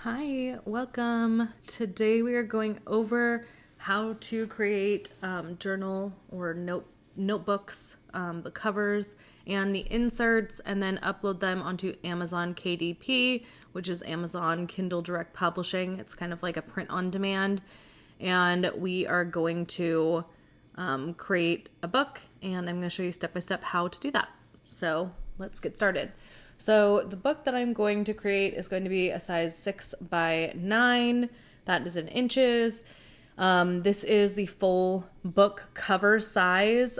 Hi, welcome. Today we are going over how to create journal or notebooks, the covers and the inserts, and then upload them onto Amazon KDP, which is Amazon Kindle Direct Publishing. It's kind of like a print on demand. And we are going to create a book, and I'm going to show you step by step how to do that. So let's get started. So the book that I'm going to create is going to be a size 6x9. That is in inches. This is the full book cover size.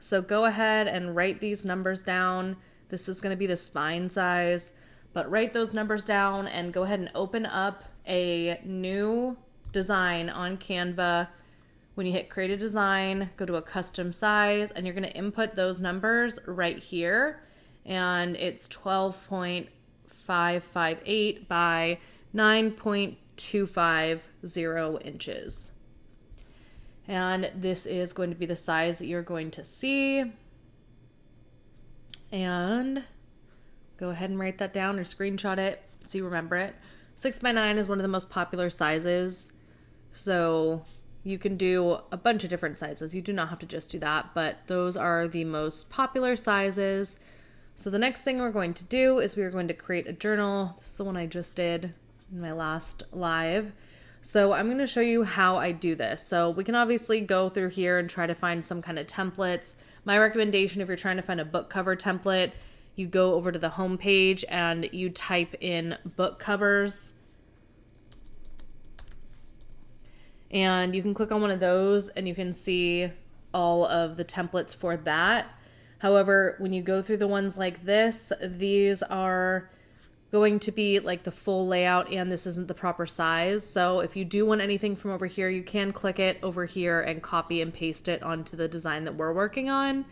So go ahead and write these numbers down. This is going to be the spine size, but write those numbers down and go ahead and open up a new design on Canva. When you hit create a design, go to a custom size, and you're going to input those numbers right here. And it's 12.558 by 9.250 inches. And this is going to be the size that you're going to see. And go ahead and write that down or screenshot it so you remember it. 6x9 is one of the most popular sizes. So you can do a bunch of different sizes. You do not have to just do that, but those are the most popular sizes. So the next thing we're going to do is we are going to create a journal. This is the one I just did in my last live. So I'm going to show you how I do this. So we can obviously go through here and try to find some kind of templates. My recommendation, if you're trying to find a book cover template, you go over to the home page and you type in book covers. And you can click on one of those and you can see all of the templates for that. However, when you go through the ones like this, these are going to be like the full layout and this isn't the proper size. So if you do want anything from over here, you can click it over here and copy and paste it onto the design that we're working on.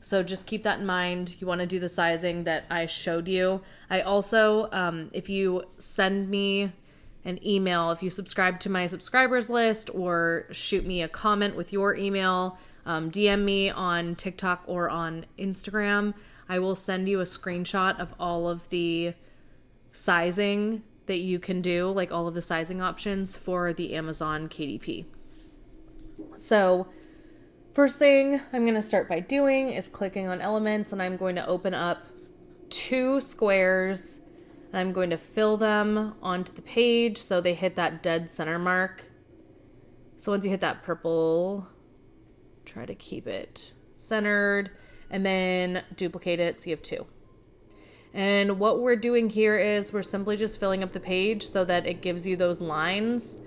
So just keep that in mind. You want to do the sizing that I showed you. I also, if you send me an email, if you subscribe to my subscribers list or shoot me a comment with your email, DM me on TikTok or on Instagram, I will send you a screenshot of all of the sizing that you can do, like all of the sizing options for the Amazon KDP. So first thing I'm going to start by doing is clicking on elements, and I'm going to open up 2 squares and I'm going to fill them onto the page so they hit that dead center mark. So once you hit that purple, try to keep it centered and then duplicate it so you have 2. And what we're doing here is we're simply just filling up the page so that it gives you those lines,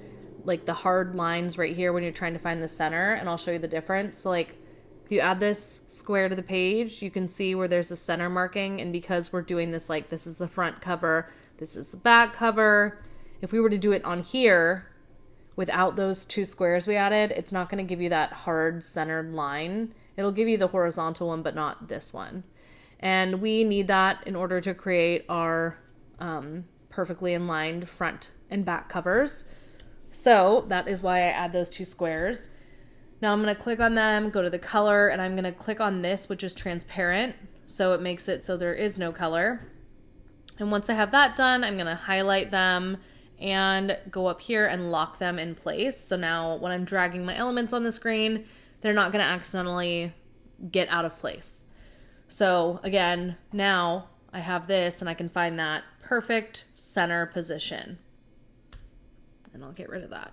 like the hard lines right here when you're trying to find the center, and I'll show you the difference. So like if you add this square to the page, you can see where there's a center marking, and because we're doing this, like this is the front cover, this is the back cover. If we were to do it on here, without those 2 squares we added, it's not going to give you that hard centered line. It'll give you the horizontal one, but not this one. And we need that in order to create our perfectly aligned front and back covers. So that is why I add those 2 squares. Now I'm going to click on them, go to the color, and I'm going to click on this, which is transparent. So it makes it so there is no color. And once I have that done, I'm going to highlight them and go up here and lock them in place. So now when I'm dragging my elements on the screen, they're not going to accidentally get out of place. So again, now I have this and I can find that perfect center position. And I'll get rid of that.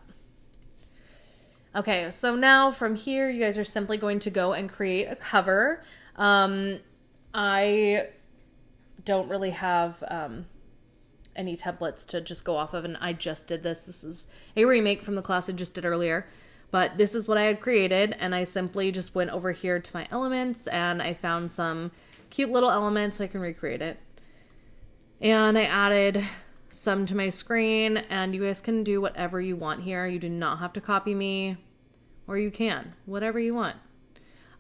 Okay, so now from here, you guys are simply going to go and create a cover. I don't really have any templates to just go off of, and I just did this. This is a remake from the class I just did earlier, but this is what I had created, and I simply just went over here to my elements and I found some cute little elements. I can recreate it, and I added some to my screen, and you guys can do whatever you want here. You do not have to copy me, or you can, whatever you want.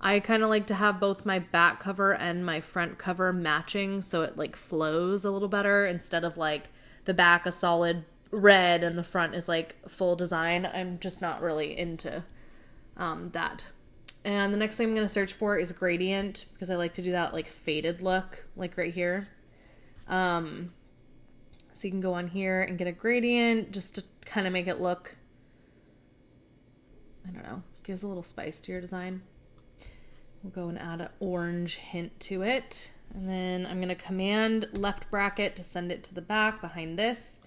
I kind of like to have both my back cover and my front cover matching so it like flows a little better instead of like the back a solid red and the front is like full design. I'm just not really into that. And the next thing I'm going to search for is gradient because I like to do that like faded look like right here. So you can go on here and get a gradient just to kind of make it look, I don't know, gives a little spice to your design. We'll go and add an orange hint to it. And then I'm going to command left bracket to send it to the back behind this.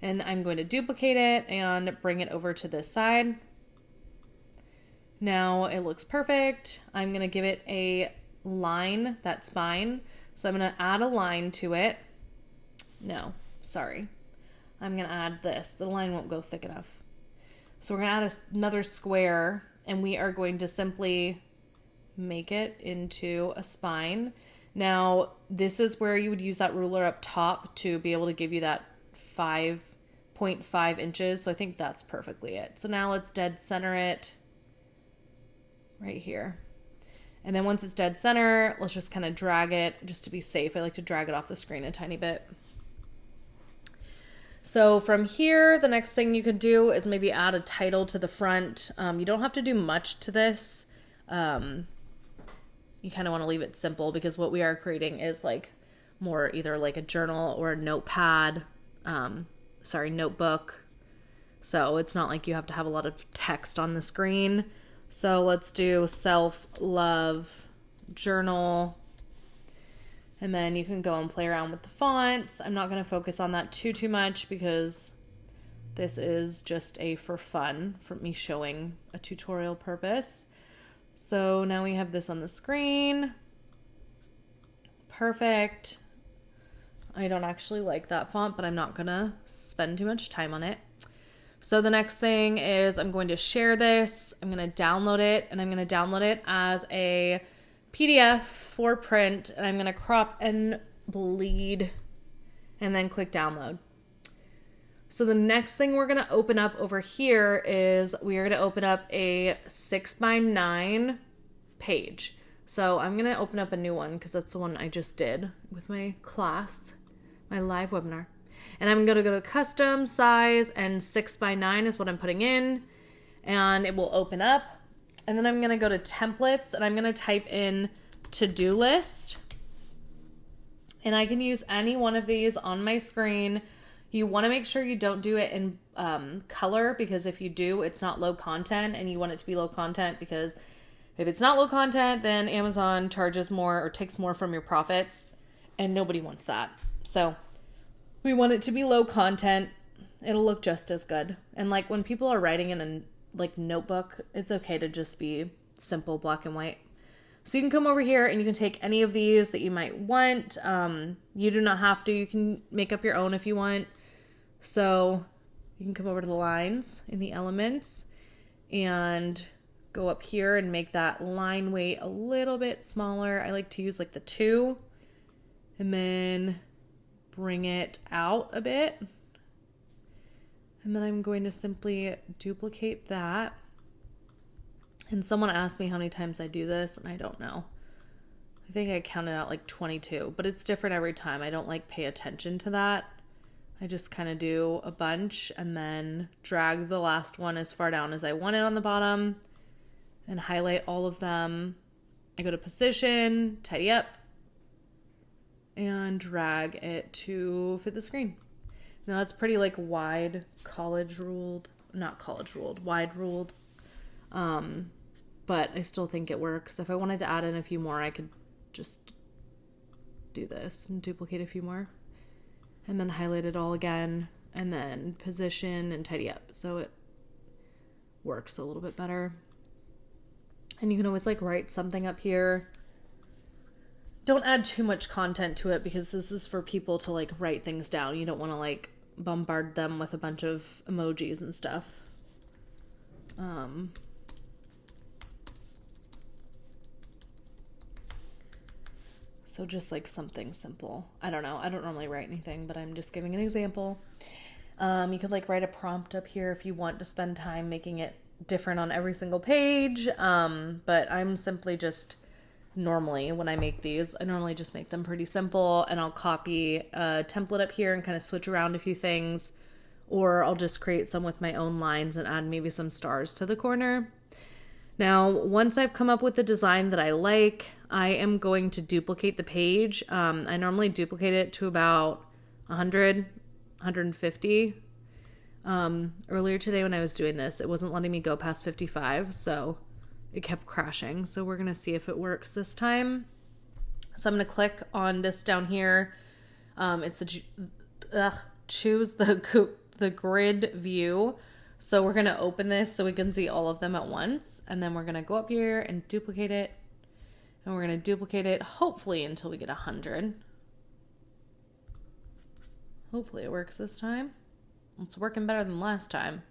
And I'm going to duplicate it and bring it over to this side. Now it looks perfect. I'm going to give it a line, that spine. So I'm going to add a line to it. No, sorry. I'm going to add this. The line won't go thick enough. So we're going to add another square, and we are going to simply make it into a spine. Now, this is where you would use that ruler up top to be able to give you that 5.5 inches. So I think that's perfectly it. So now let's dead center it right here. And then once it's dead center, let's just kind of drag it just to be safe. I like to drag it off the screen a tiny bit. So from here, the next thing you could do is maybe add a title to the front. You don't have to do much to this. You kind of want to leave it simple because what we are creating is like more either like a journal or a notepad, notebook. So it's not like you have to have a lot of text on the screen. So let's do self-love journal. And then you can go and play around with the fonts. I'm not going to focus on that too much because this is just for fun, for me showing a tutorial purpose. So now we have this on the screen. Perfect. I don't actually like that font, but I'm not going to spend too much time on it. So the next thing is I'm going to share this. I'm going to download it, and I'm going to download it as a PDF for print, and I'm going to crop and bleed and then click download. So the next thing we're going to open up over here is we are going to open up a 6x9 page. So I'm going to open up a new one because that's the one I just did with my class, my live webinar. And I'm going to go to custom size, and 6x9 is what I'm putting in, and it will open up. And then I'm going to go to templates, and I'm going to type in to-do list. And I can use any one of these on my screen. You want to make sure you don't do it in color, because if you do, it's not low content, and you want it to be low content because if it's not low content, then Amazon charges more or takes more from your profits, and nobody wants that. So we want it to be low content. It'll look just as good. And like when people are writing in a notebook, it's okay to just be simple black and white. So you can come over here and you can take any of these that you might want. You do not have to. You can make up your own if you want. So you can come over to the lines in the elements and go up here and make that line weight a little bit smaller. I like to use like the 2 and then bring it out a bit. And then I'm going to simply duplicate that. And someone asked me how many times I do this, and I don't know. I think I counted out like 22, but it's different every time. I don't pay attention to that. I just kind of do a bunch and then drag the last one as far down as I want it on the bottom and highlight all of them. I go to position, tidy up, and drag it to fit the screen. Now that's pretty wide ruled. But I still think it works. If I wanted to add in a few more, I could just do this and duplicate a few more and then highlight it all again and then position and tidy up so it works a little bit better. And you can always write something up here. Don't add too much content to it because this is for people to write things down. You don't want to bombard them with a bunch of emojis and stuff. So just something simple. I don't know. I don't normally write anything, but I'm just giving an example. You could write a prompt up here if you want to spend time making it different on every single page. But I'm simply just normally when I make these, I normally just make them pretty simple, and I'll copy a template up here and kind of switch around a few things, or I'll just create some with my own lines and add maybe some stars to the corner. Now, once I've come up with the design that I like, I am going to duplicate the page. I normally duplicate it to about 100 150. Earlier today when I was doing this, it wasn't letting me go past 55, so it kept crashing. So we're going to see if it works this time. So I'm going to click on this down here. It's choose the grid view. So we're going to open this so we can see all of them at once. And then we're going to go up here and duplicate it. And we're going to duplicate it, hopefully, until we get 100. Hopefully it works this time. It's working better than last time.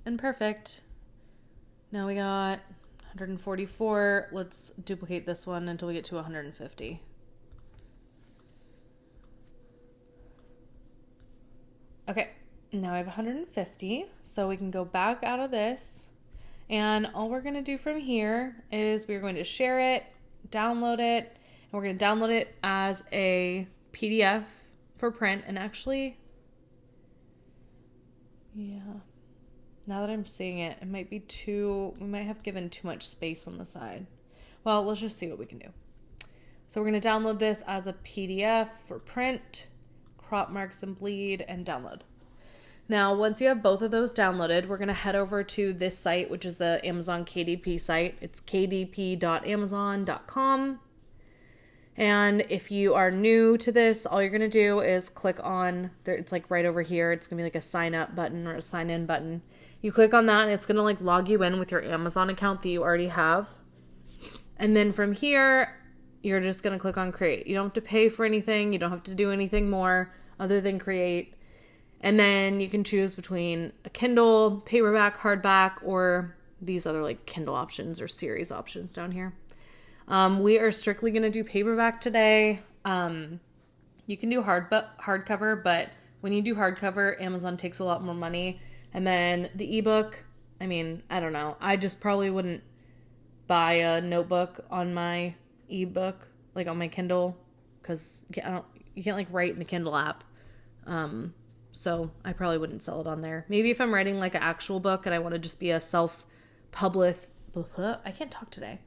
And perfect. Now we got 144. Let's duplicate this one until we get to 150. Okay, now I have 150, so we can go back out of this. And all we're going to do from here is we're going to share it, download it, and we're going to download it as a PDF for print. And actually, yeah, now that I'm seeing it, it might be we might have given too much space on the side. Well, let's just see what we can do. So we're going to download this as a PDF for print, crop marks and bleed, and download. Now, once you have both of those downloaded, we're going to head over to this site, which is the Amazon KDP site. It's kdp.amazon.com. And if you are new to this, all you're going to do is click on, it's like right over here. It's going to be like a sign up button or a sign in button. You click on that and it's going to like log you in with your Amazon account that you already have. And then from here, you're just going to click on create. You don't have to pay for anything. You don't have to do anything more other than create. And then you can choose between a Kindle, paperback, hardback, or these other like Kindle options or series options down here. We are strictly going to do paperback today. You can do hardcover, but when you do hardcover, Amazon takes a lot more money. And then the ebook, I mean, I don't know. I just probably wouldn't buy a notebook on my ebook, like on my Kindle, because you can't like write in the Kindle app. So I probably wouldn't sell it on there. Maybe if I'm writing like an actual book and I want to just be a self-published, I can't talk today,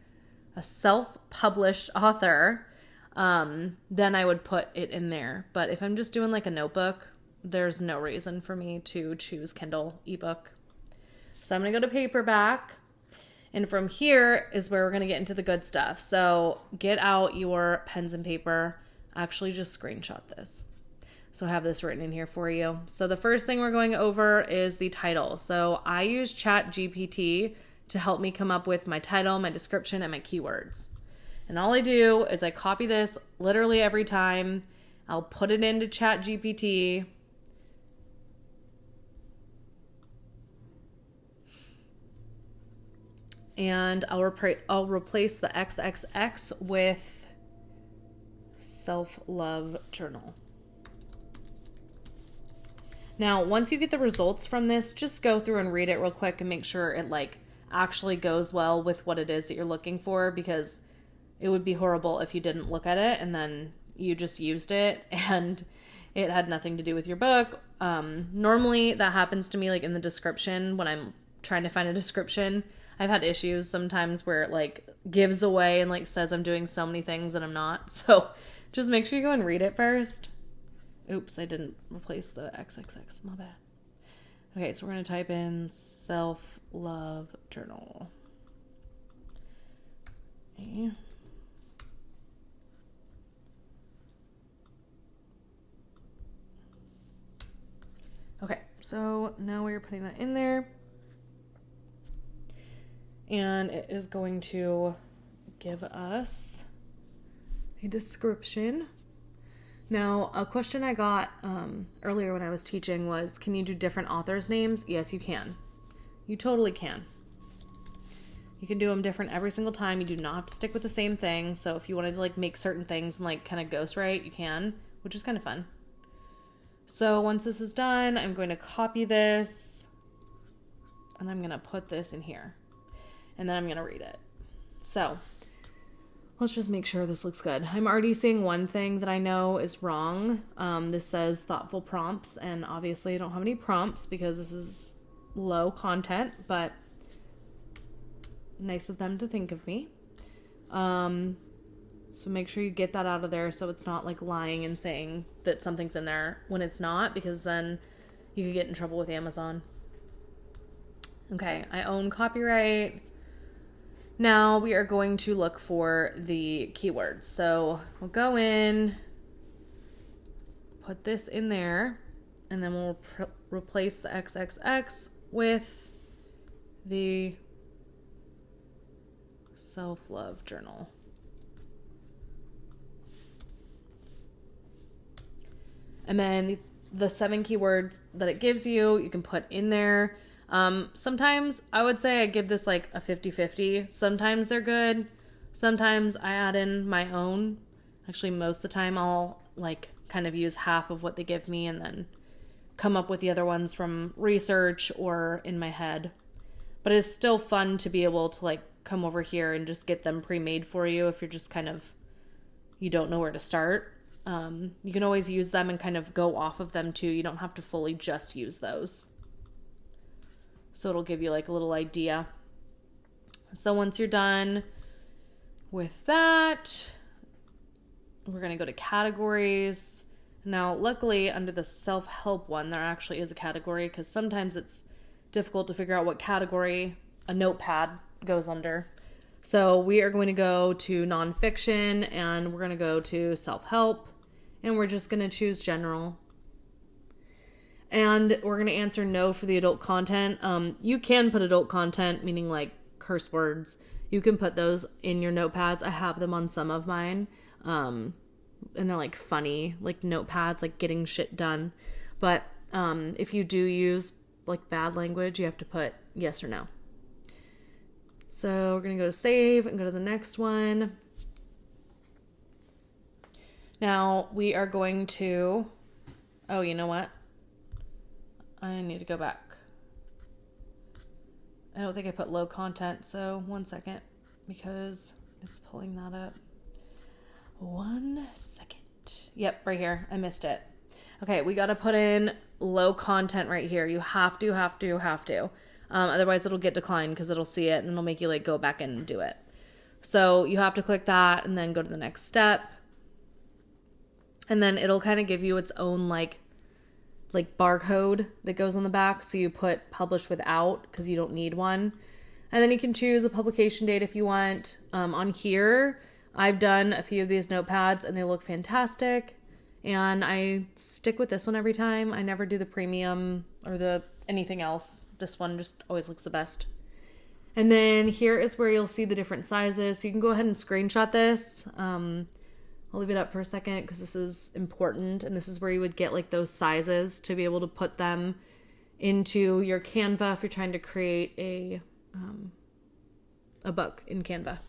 a self-published author, then I would put it in there. But if I'm just doing like a notebook, there's no reason for me to choose Kindle ebook. So I'm going to go to paperback. And from here is where we're going to get into the good stuff. So get out your pens and paper. Actually, just screenshot this. So I have this written in here for you. So the first thing we're going over is the title. So I use Chat GPT to help me come up with my title, my description, and my keywords. And all I do is I copy this literally every time. I'll put it into Chat GPT. And I'll replace the XXX with self-love journal. Now, once you get the results from this, just go through and read it real quick and make sure it like actually goes well with what it is that you're looking for, because it would be horrible if you didn't look at it and then you just used it and it had nothing to do with your book. Normally that happens to me like in the description when I'm trying to find a description. I've had issues sometimes where it like gives away and like says I'm doing so many things and I'm not. So just make sure you go and read it first. Oops, I didn't replace the XXX. My bad. Okay, so we're going to type in self-love journal. Okay. Okay, so now we're putting that in there. And it is going to give us a description. Now, a question I got earlier when I was teaching was, can you do different authors' names? Yes, you can. You totally can. You can do them different every single time. You do not have to stick with the same thing. So if you wanted to like make certain things and like kind of ghostwrite, you can, which is kind of fun. So once this is done, I'm going to copy this and I'm going to put this in here and then I'm going to read it. So let's just make sure this looks good. I'm already seeing one thing that I know is wrong. This says thoughtful prompts, and obviously I don't have any prompts because this is low content, but So make sure you get that out of there so it's not like lying and saying that something's in there when it's not, because then you could get in trouble with Amazon. Okay, I own copyright. Now we are going to look for the keywords. So we'll go in, put this in there, and then we'll replace the XXX with the self-love journal. And then the 7 keywords that it gives you, you can put in there. Sometimes I would say I give this like a 50-50. Sometimes they're good. Sometimes I add in my own. Actually, most of the time I'll like kind of use half of what they give me and then come up with the other ones from research or in my head. But it's still fun to be able to like come over here and just get them pre-made for you if you're just kind of, you don't know where to start. You can always use them and kind of go off of them too. You don't have to fully just use those. So it'll give you like a little idea. So once you're done with that, we're going to go to categories. Now, luckily under the self-help one, there actually is a category, because sometimes it's difficult to figure out what category a notepad goes under. So we are going to go to nonfiction, and we're going to go to self-help, and we're just going to choose general. And we're going to answer no for the adult content. You can put adult content, meaning like curse words. You can put those in your notepads. I have them on some of mine. And they're like funny, like notepads, like getting shit done. But if you do use like bad language, you have to put yes or no. So we're going to go to save and go to the next one. Now we are going to, oh, you know what? I need to go back. I don't think I put low content, so 1 second, because it's pulling that up. 1 second. Yep, right here. I missed it. Okay, we got to put in low content right here. You have to. Otherwise it'll get declined because it'll see it and it'll make you like go back in and do it. So you have to click that and then go to the next step. And then it'll kind of give you its own like barcode that goes on the back. So you put publish without because you don't need one. And then you can choose a publication date if you want. On here, I've done a few of these notepads and they look fantastic. And I stick with this one every time. I never do the premium or the anything else. This one just always looks the best. And then here is where you'll see the different sizes. So you can go ahead and screenshot this. I'll leave it up for a second because this is important. And this is where you would get like those sizes to be able to put them into your Canva if you're trying to create a book in Canva.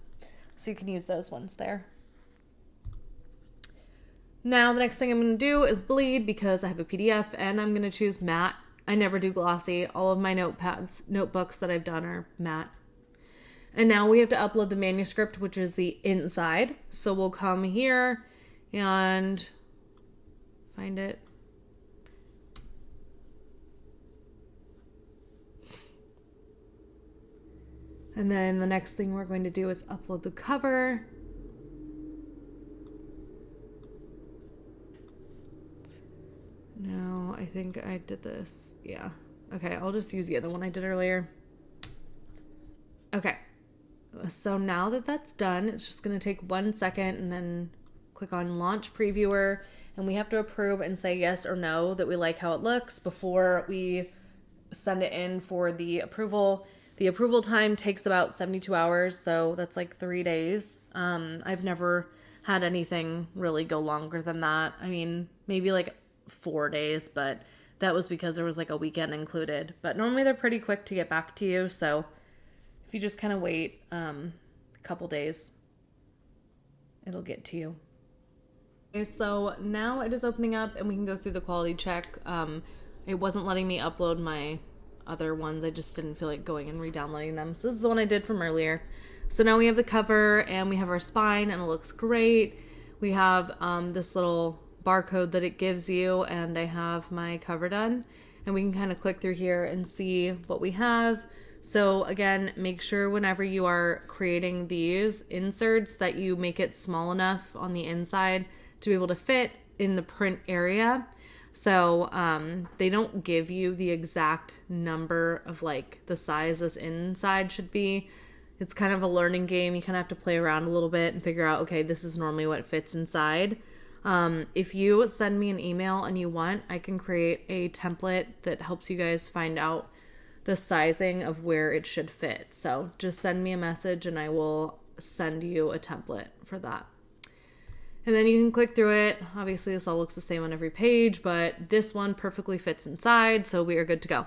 So you can use those ones there. Now the next thing I'm going to do is bleed because I have a PDF and I'm going to choose matte. I never do glossy. All of my notebooks that I've done are matte. And now we have to upload the manuscript, which is the inside. So we'll come here and find it. And then the next thing we're going to do is upload the cover. No, I think I did this. Yeah. Okay, I'll just use the other one I did earlier. Okay. So now that that's done, it's just going to take 1 second and then click on Launch Previewer. And we have to approve and say yes or no that we like how it looks before we send it in for the approval. The approval time takes about 72 hours, so that's like 3 days. I've never had anything really go longer than that. I mean, maybe like 4 days, but that was because there was like a weekend included. But normally they're pretty quick to get back to you, so if you just kind of wait a couple days, it'll get to you. Okay, so now it is opening up and we can go through the quality check. It wasn't letting me upload my other ones. I just didn't feel like going and re-downloading them. So this is the one I did from earlier. So now we have the cover and we have our spine and it looks great. We have this little barcode that it gives you and I have my cover done. And we can kind of click through here and see what we have. So again, make sure whenever you are creating these inserts that you make it small enough on the inside to be able to fit in the print area. So they don't give you the exact number of like the size this inside should be. It's kind of a learning game. You kind of have to play around a little bit and figure out, okay, this is normally what fits inside. If you send me an email and you want, I can create a template that helps you guys find out the sizing of where it should fit. So just send me a message and I will send you a template for that. And then you can click through it. Obviously this all looks the same on every page, but this one perfectly fits inside, so we are good to go.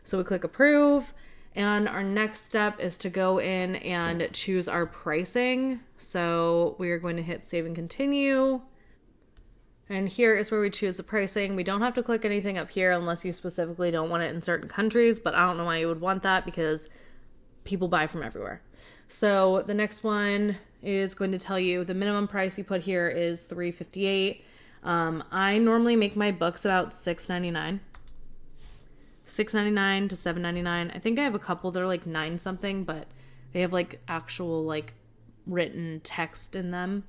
So we click approve, and our next step is to go in and choose our pricing. So we are going to hit save and continue. And here is where we choose the pricing. We don't have to click anything up here unless you specifically don't want it in certain countries, but I don't know why you would want that because people buy from everywhere. So the next one is going to tell you the minimum price you put here is $3.58. I normally make my books about $6.99. $6.99 to $7.99. I think I have a couple that are like 9 something, but they have like actual like written text in them.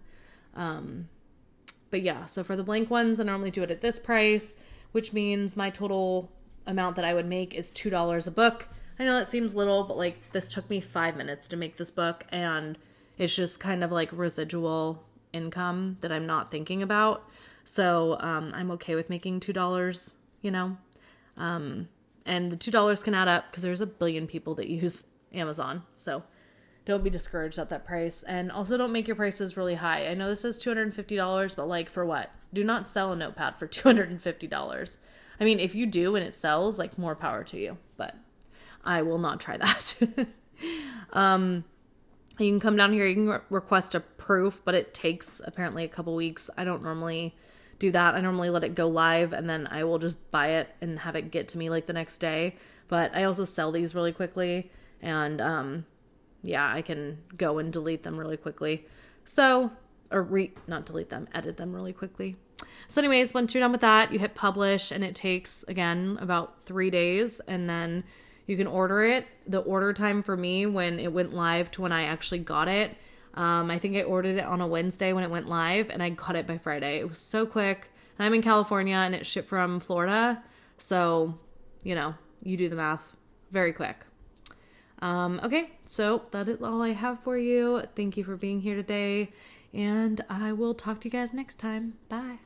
But yeah, so for the blank ones, I normally do it at this price, which means my total amount that I would make is $2 a book. I know that seems little, but like this took me 5 minutes to make this book, and it's just kind of like residual income that I'm not thinking about. So I'm okay with making $2, you know, and the $2 can add up because there's a billion people that use Amazon. So don't be discouraged at that price. And also don't make your prices really high. I know this is $250, but like for what? Do not sell a notepad for $250. I mean, if you do and it sells, like more power to you, but I will not try that. You can come down here, you can request a proof, but it takes apparently a couple weeks. I don't normally do that. I normally let it go live and then I will just buy it and have it get to me like the next day. But I also sell these really quickly, and yeah, I can go and delete them really quickly. So, not delete them, edit them really quickly. So anyways, once you're done with that, you hit publish, and it takes, again, about 3 days, and then you can order it. The order time for me when it went live to when I actually got it, I think I ordered it on a Wednesday when it went live, and I got it by Friday. It was so quick. And I'm in California, and it shipped from Florida. So, you know, you do the math. Very quick. Okay, so that is all I have for you. Thank you for being here today, and I will talk to you guys next time. Bye.